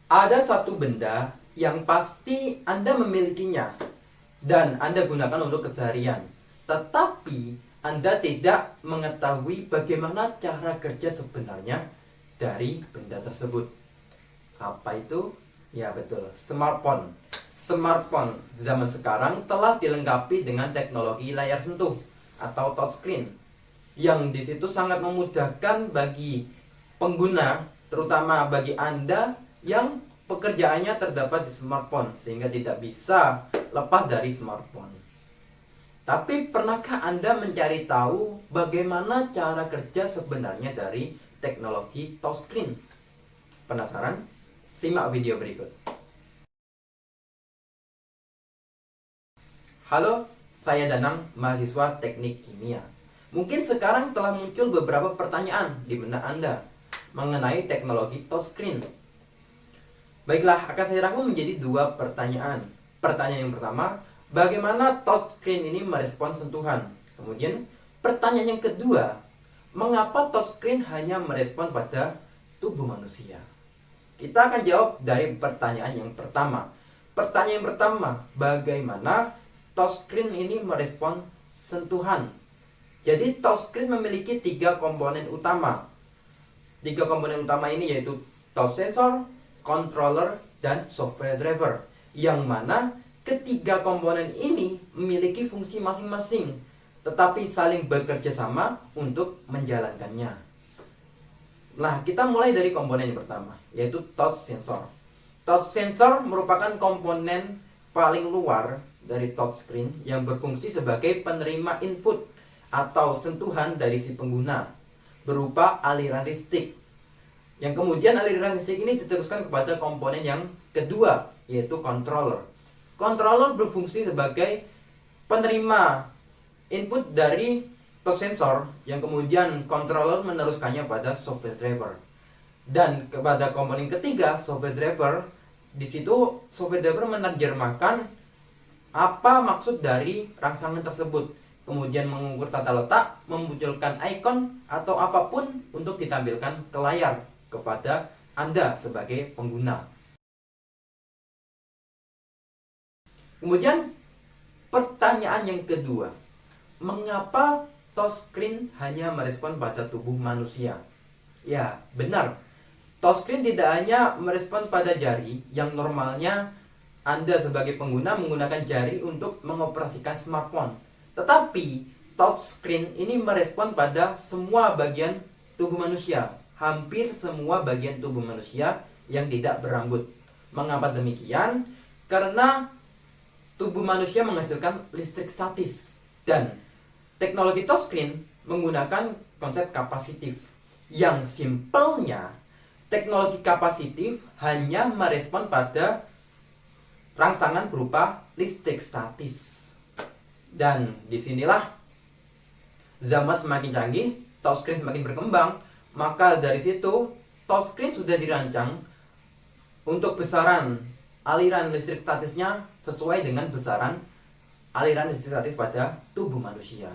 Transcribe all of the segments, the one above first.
Ada satu benda yang pasti Anda memilikinya dan Anda gunakan untuk keseharian. Tetapi Anda tidak mengetahui bagaimana cara kerja sebenarnya dari benda tersebut. Apa itu? Ya betul, smartphone. Smartphone zaman sekarang telah dilengkapi dengan teknologi layar sentuh atau touchscreen yang di situ sangat memudahkan bagi pengguna, terutama bagi Anda yang pekerjaannya terdapat di smartphone sehingga tidak bisa lepas dari smartphone. Tapi pernahkah Anda mencari tahu bagaimana cara kerja sebenarnya dari teknologi touchscreen? Penasaran? Simak video berikut. Halo, saya Danang, mahasiswa Teknik Kimia. Mungkin sekarang telah muncul beberapa pertanyaan di benak Anda mengenai teknologi touchscreen. Baiklah, akan saya rangkum menjadi dua pertanyaan. Pertanyaan yang pertama, bagaimana touchscreen ini merespon sentuhan? Kemudian, pertanyaan yang kedua, mengapa touchscreen hanya merespon pada tubuh manusia? Kita akan jawab dari pertanyaan yang pertama. Pertanyaan yang pertama, bagaimana touchscreen ini merespon sentuhan? Jadi touchscreen memiliki tiga komponen utama. Tiga komponen utama ini yaitu touch sensor, controller, dan software driver. Yang mana ketiga komponen ini memiliki fungsi masing-masing, tetapi saling bekerja sama untuk menjalankannya. Nah, kita mulai dari komponen yang pertama, yaitu touch sensor. Touch sensor merupakan komponen paling luar dari touchscreen yang berfungsi sebagai penerima input atau sentuhan dari si pengguna berupa aliran listrik. Yang kemudian aliran listrik ini diteruskan kepada komponen yang kedua, yaitu controller. Controller berfungsi sebagai penerima input dari touch sensor yang kemudian controller meneruskannya pada software driver. Dan kepada komponen ketiga, software driver, di situ software driver menerjemahkan apa maksud dari rangsangan tersebut. Kemudian mengukur tata letak, memunculkan icon atau apapun untuk ditampilkan ke layar kepada Anda sebagai pengguna. Kemudian pertanyaan yang kedua, mengapa touchscreen hanya merespon pada tubuh manusia? Ya, benar. Touchscreen tidak hanya merespon pada jari yang normalnya Anda sebagai pengguna menggunakan jari untuk mengoperasikan smartphone. Tetapi touchscreen ini merespon pada semua bagian tubuh manusia, hampir semua bagian tubuh manusia yang tidak berambut. Mengapa demikian? Karena tubuh manusia menghasilkan listrik statis dan teknologi touchscreen menggunakan konsep kapasitif. Yang simpelnya, teknologi kapasitif hanya merespon pada rangsangan berupa listrik statis. Dan disinilah zaman semakin canggih, touchscreen semakin berkembang, maka dari situ touchscreen sudah dirancang untuk besaran aliran listrik statisnya sesuai dengan besaran aliran listrik statis pada tubuh manusia.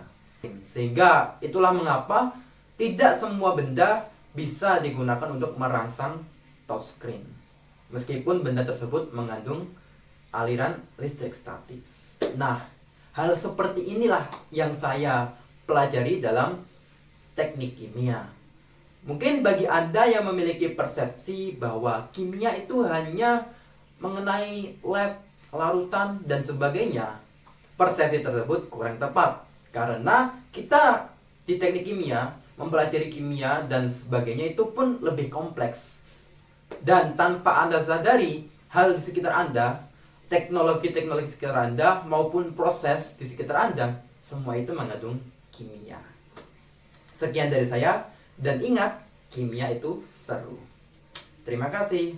Sehingga itulah mengapa tidak semua benda bisa digunakan untuk merangsang touchscreen, meskipun benda tersebut mengandung aliran listrik statis. Nah, hal seperti inilah yang saya pelajari dalam teknik kimia. Mungkin bagi Anda yang memiliki persepsi bahwa kimia itu hanya mengenai lab, larutan, dan sebagainya, persepsi tersebut kurang tepat. Karena kita di teknik kimia mempelajari kimia dan sebagainya itu pun lebih kompleks. Dan tanpa Anda sadari, hal di sekitar Anda, teknologi-teknologi sekitar Anda maupun proses di sekitar Anda, semua itu mengandung kimia. Sekian dari saya, dan ingat, kimia itu seru. Terima kasih.